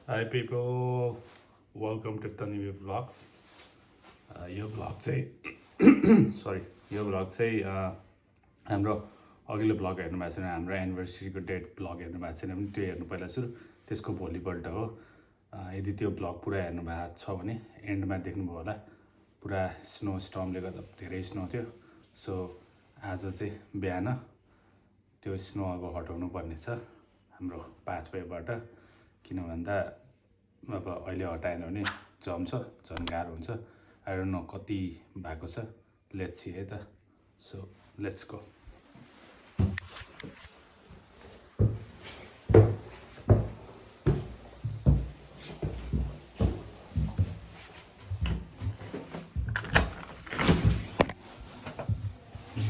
Hi people, welcome to Tanisha vlogs. यो vlog चाहिँ sorry यो भ्लग चाहिँ हाम्रो अघिल्लो भ्लग हेर्नु भएको छैन, हाम्रो एनिभर्सरीको डेट भ्लग हेर्नु भएको छैन भने त्यो हेर्नु पहिला सुरु, त्यसको भोलिपल्ट हो। यदि त्यो भ्लग पुरा हेर्नु भएको छ भने एन्डमा देख्नुभयो होला, पुरा स्नो स्टर्मले गर्दा धेरै स्नो थियो। सो आज चाहिँ बिहान त्यो स्नो अब हटाउनु पर्ने छ हाम्रो पाथवेबाट, किन भन्दा अब अहिले हटाएन भने जम्छ, झन् गाह्रो हुन्छ। आई डोन्ट नो कति भएको छ, लेट्स सी है त। So let's go.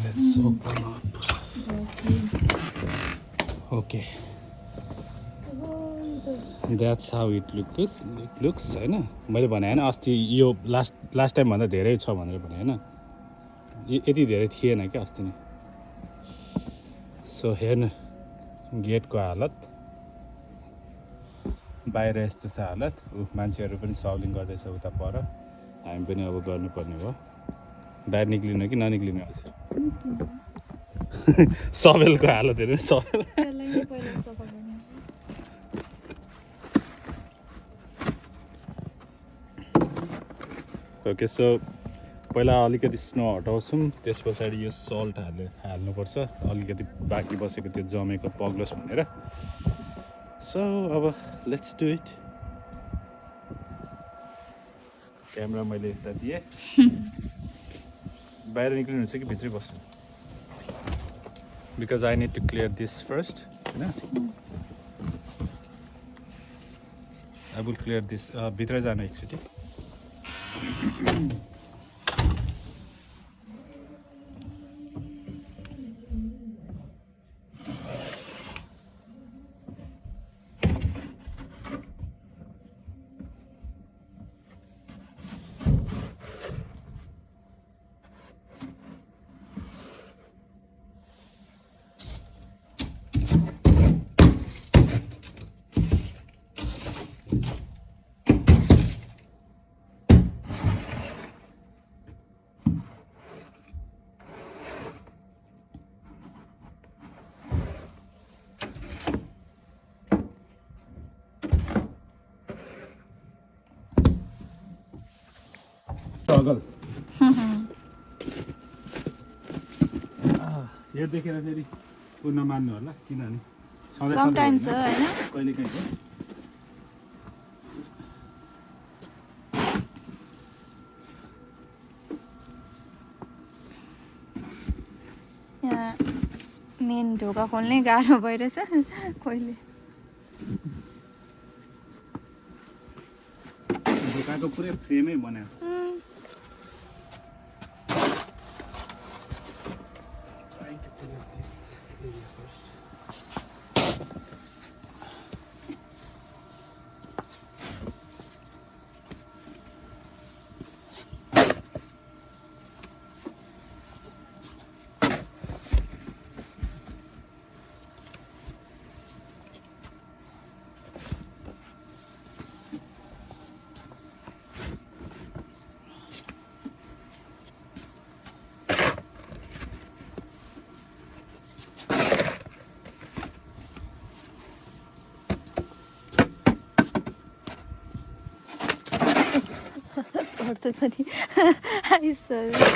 Let's open up. Okay. That's how it looks हैन। मैले भने हैन अस्ति यो लास्ट टाइम भन्दा धेरै छ भनेर भने हैन, यति धेरै थिएन क्या अस्ति नै। सो हेर्नु गेटको हालत, बाहिर यस्तो छ हालत। मान्छेहरू पनि सलिङ गर्दैछ उता पर, हामी पनि अब गर्नुपर्ने भयो। बाहिर निक्लिनु कि ननिक्लिनु हजुर? सवेलको हालत हेर्नु, सवेल ओके। सो पहिला अलिकति स्नो हटाउँछौँ, त्यस पछाडि यो सल्ट हाल्नुपर्छ, अलिकति बाँकी बसेको त्यो जमेको पग्लोस् भनेर। सो अब लेट्स डु इट। क्यामेरा मैले यता दिएँ, बाहिर निक्लिनुहुन्छ कि भित्रै बस्नु? Because I need to clear this first होइन। I will clear this. भित्र जानु एकचोटि। यो देखेर फेरि पूर्ण मान्नु होला, किनभने समटाइम्स हो हैन, कहिले काहीँ हो। यहाँ मेन ढोका खोल्नै गाह्रो भइरहेछ कहिले। ढोकाको पुरै फ्रेमै बनायो। पर्छ पनि आइसक्यो।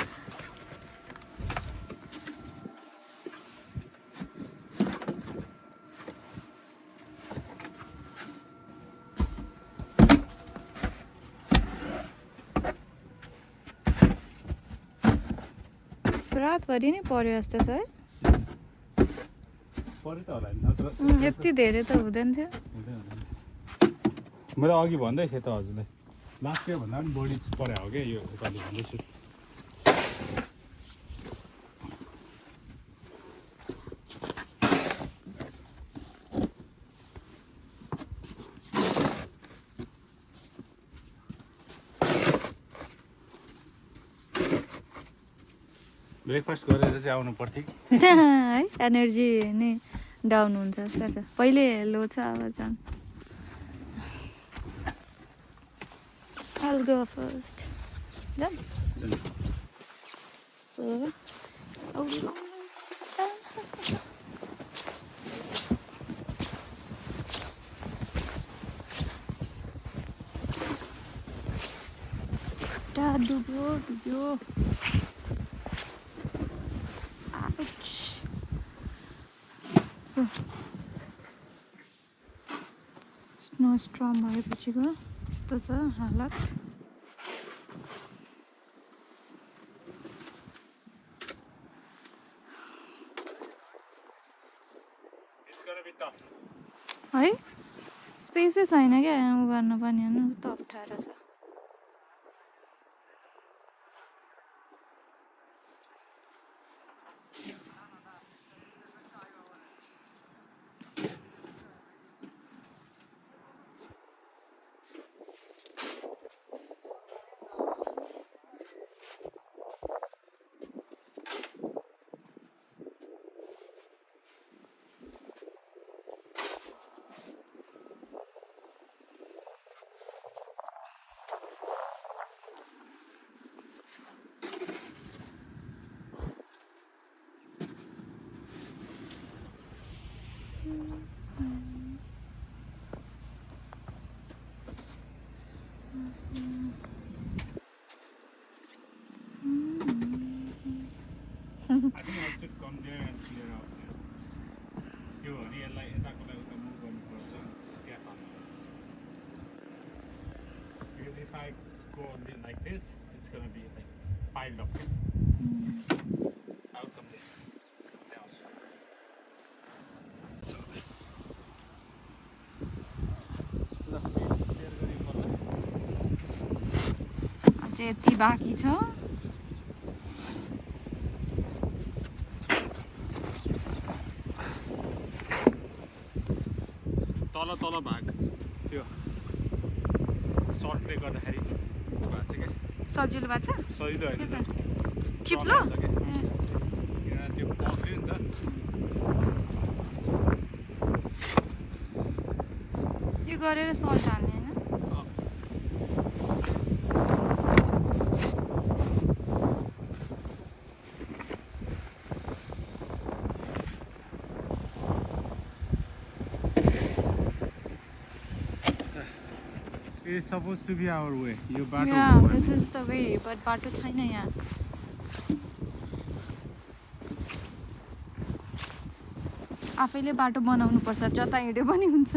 रातभरि नै पर्यो जस्तो छ है। पऱ्यो त होला नि, नत्र यति धेरै त हुँदैन थियो। मैले अघि भन्दै थिएँ त हजुरलाई, लास्ट इयर भन्दा पनि बढी पऱ्यो हो क्या यो योपालि भन्दैछु। ब्रेकफास्ट गरेर चाहिँ आउनु पर्थ्यो कि है, एनर्जी नै डाउन हुन्छ जस्तो छ। पहिले लो छ, अब झन् I'll go first. Done. So, oh, डुब्यो. Ouch. So, snowstorm भएपछिको यस्तो छ हालत. It's gonna be tough. है स्पेसै छैन क्या उ गर्नु पनि होइन त अप्ठ्यारो छ. I think I should come there and clear out there. त्यो हो नि यसलाई यताकोलाई उता मुभ गर्नुपर्छ त्यहाँ फाल्नुपर्छ. Because if I go on it like this, it's gonna be like piled up. I'll come there. There also. So. अझै यति बाँकी छ. तल भाग त्यो सर्टले गर्दाखेरि भएको छ क्या. सजिलो भएको छ. सजिलो होइन के त चिप्लो. त्यो पक्रियो नि त. यो गरेर सल्ट हाल्ने होइन. It's supposed to be our way. यो बाटो Yeah, this is the way, but बाटो छैन यहाँ. आफैले बाटो बनाउनु पर्छ जता हिँडे पनि हुन्छ.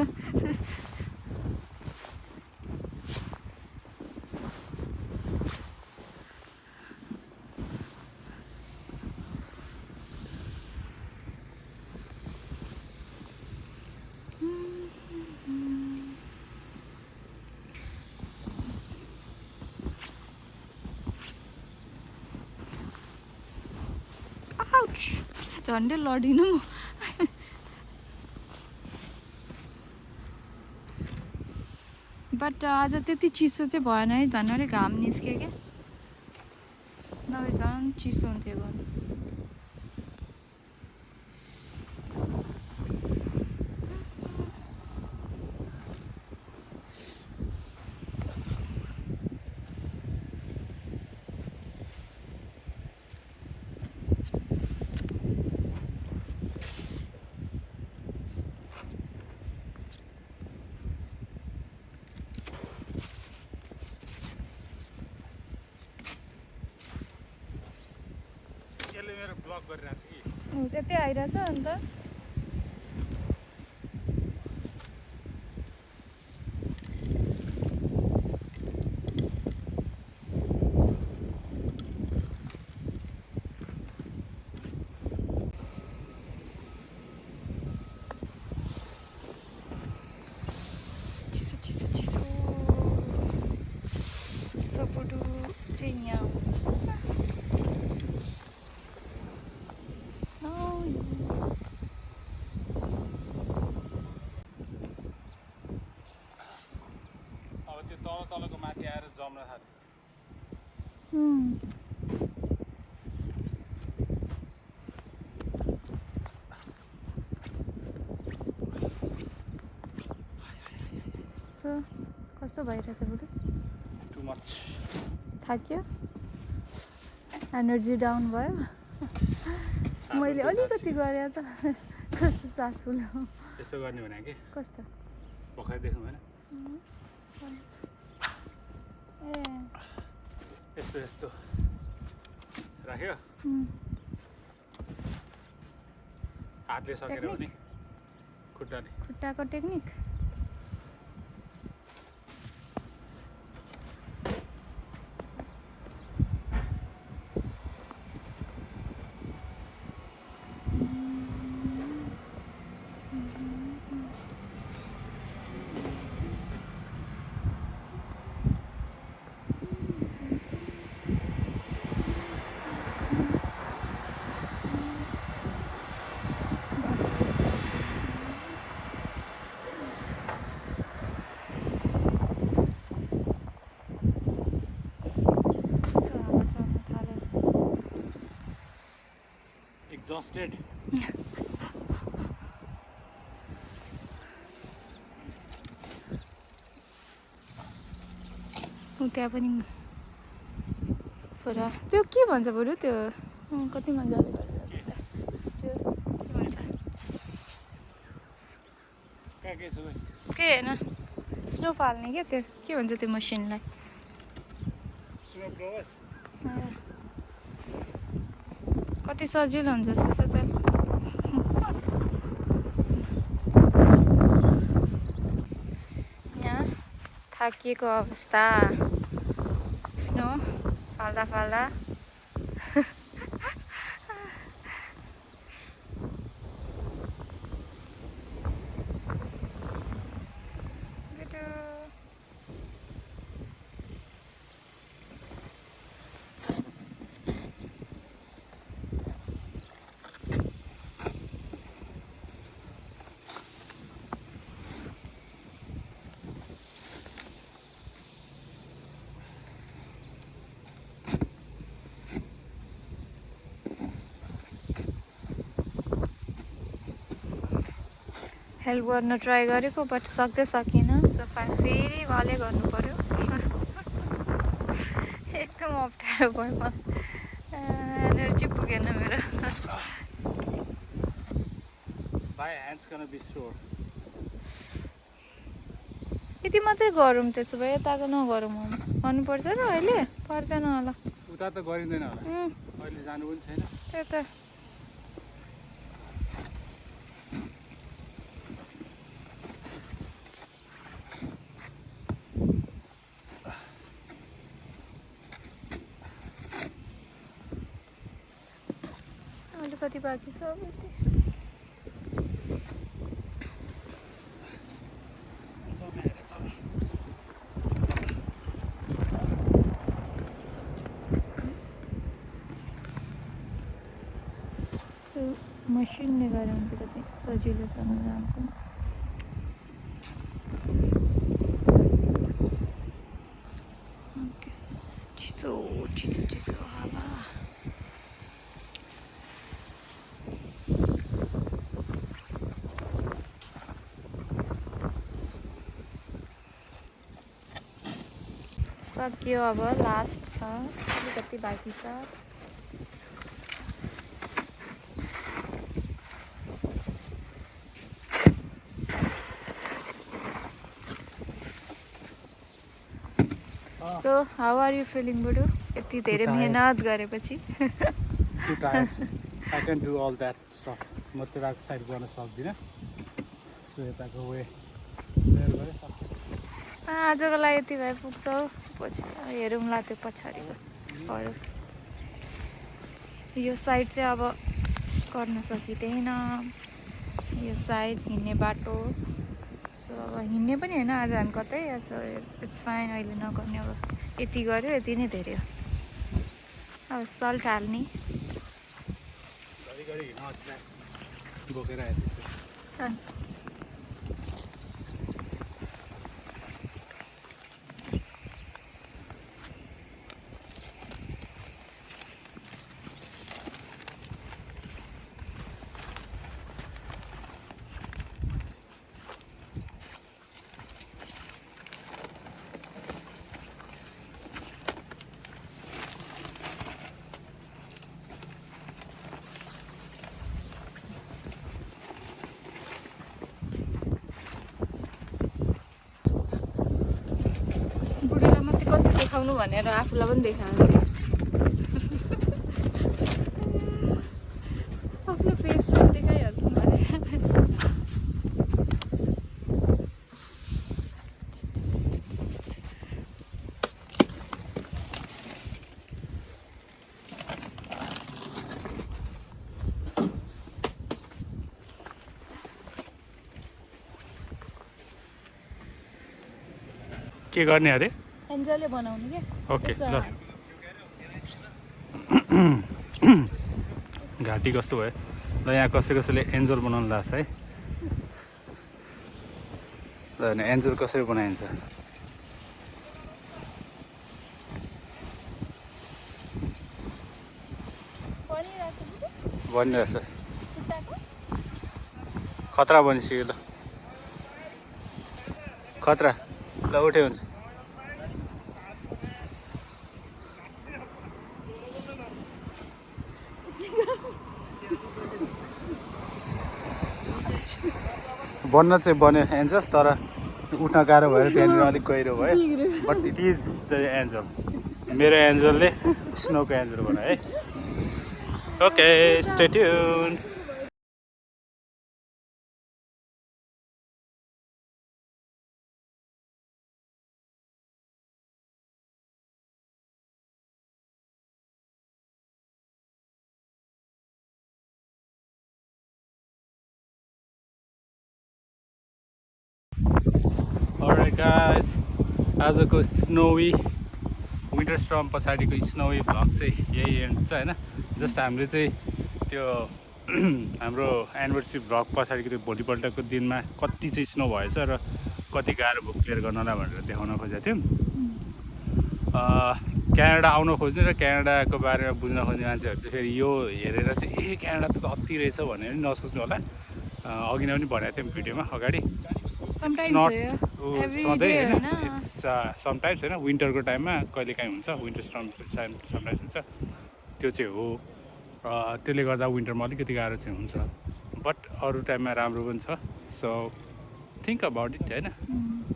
झन्डै लडिनु म. बट आज त्यति चिसो चाहिँ भएन है. झन् अलिक घाम निस्क्यो क्या. नभए झन् चिसो हुन्थ्यो गर्नु. ब्लक गरिरहेको छ कि. त्यतै आइरहेछ अन्त. चिसो चिसो चिसो. सपोटो चाहिँ यहाँ तलको माथि आएर जम्न थाल्यो. सो कस्तो भइरहेछ बुढो. Too much. थाक्यो एनर्जी डाउन भयो मैले अलिकति गरेँ त कस्तो सास फुल्यो यसो गर्ने भने के कस्तो भर्खर देख्नु भएन ए यस्तो यस्तो राख्यो हातले सकेर भने खुट्टाले खुट्टाको टेक्निक exhausted. त्यहाँ पनि पुरा त्यो के भन्छ बरु त्यो कति मजाले गरिरहेको छ त्यो के भन्छ के होइन स्नो फाल्ने क्या त्यो के भन्छ त्यो मसिनलाई कति सजिलो हुन्छ जस्तो त यहाँ थाकिएको अवस्था स्नो फाल्दा फाल्दा हेल्प गर्न ट्राई गरेको बट सक्दै सकिनँ सो फेरि वाले गर्नु पर्यो एकदम अप्ठ्यारो भयो एनर्जी पुगेन मेरो यति मात्रै गरौँ त्यसो भए यताको नगरौँ भन्नुपर्छ र अहिले पर्दैन होला उता त गरिँदैन होला अहिले जानु पनि छैन त्यही त अलिकति बाँकी छ अब यति त्यो मसिनले गऱ्यो भने चाहिँ कति सजिलोसँग जान्छ चिसो चिसो चिसो हावा सक्यो अब लास्ट छ अलिकति बाँकी छ so how are you feeling बुडु यति धेरै मेहनत गरेपछि I can do all that stuff. म त्यताको साइड गर्न सक्दिनँ सो यताको वे आजको लागि यति भए पुग्छ हौ पछि हेरौँला त्यो पछाडिको अरू यो साइड चाहिँ अब गर्न सकिँदैन यो साइड हिँड्ने बाटो सो अब हिँड्ने पनि होइन आज हामी कतै सो इट्स फाइन अहिले नगर्ने अब यति गऱ्यो यति नै धेरै हो अब सल्ट हाल्ने बोकेर देखाउनु भनेर आफूलाई पनि देखाएको थिएँ आफ्नो फेस पनि देखाइहाल्नु भनेर के गर्ने अरे एन्जलले बनाउनु के ओके ल घाँटी कस्तो भयो ल यहाँ कसैले एन्जल बनाउनु लाग्छ है ल एन्जल कसरी बनाइन्छ बनिरहेछ खतरा बनिसक्यो ल खतरा ल उठे हुन्छ बन्न चाहिँ बन्यो एन्जल तर उठ्न गाह्रो भएर त्यहाँनिर अलिक गहिरो भयो but it is the angel मेरो एन्जलले स्नोको एन्जल बनायो है okay stay tuned Alright guys, आजको स्नोवी विन्टर स्टर्म पछाडिको स्नोवी भ्लग चाहिँ यही एन्ड छ होइन जस्ट हामीले चाहिँ त्यो हाम्रो एनिभर्सरी भ्लग पछाडिको त्यो भोलिपल्टको दिनमा कति चाहिँ स्नो भएछ र कति गाह्रो भयो क्लियर गर्नलाई भनेर देखाउन खोजेको थियौँ क्यानाडा आउन खोज्ने र क्यानाडाको बारेमा बुझ्न खोज्ने मान्छेहरू चाहिँ फेरि यो हेरेर चाहिँ ए क्यानाडा त अति रहेछ भनेर नि नसोच्नु होला अघि नै पनि भनेको थियौँ भिडियोमा अगाडि सधैँ होइन इट्स समटाइम्स होइन विन्टरको टाइममा कहिलेकाहीँ हुन्छ विन्टर स्टर्म समटाइम्स हुन्छ त्यो चाहिँ हो त्यसले गर्दा विन्टरमा अलिकति गाह्रो चाहिँ हुन्छ बट अरू टाइममा राम्रो पनि छ सो थिङ्क अबाउट इट होइन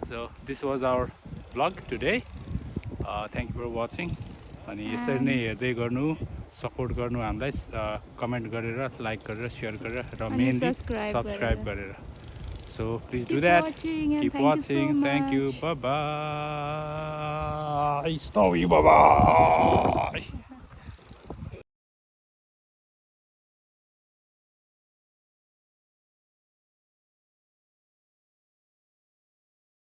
so this was our vlog today thank you for watching अनि यसरी नै हेर्दै गर्नु सपोर्ट गर्नु हामीलाई कमेन्ट गरेर लाइक गरेर सेयर गरेर र मेनली सब्सक्राइब गरेर So please do that. Keep watching. Thank you. Bye bye. Snowy. Bye bye.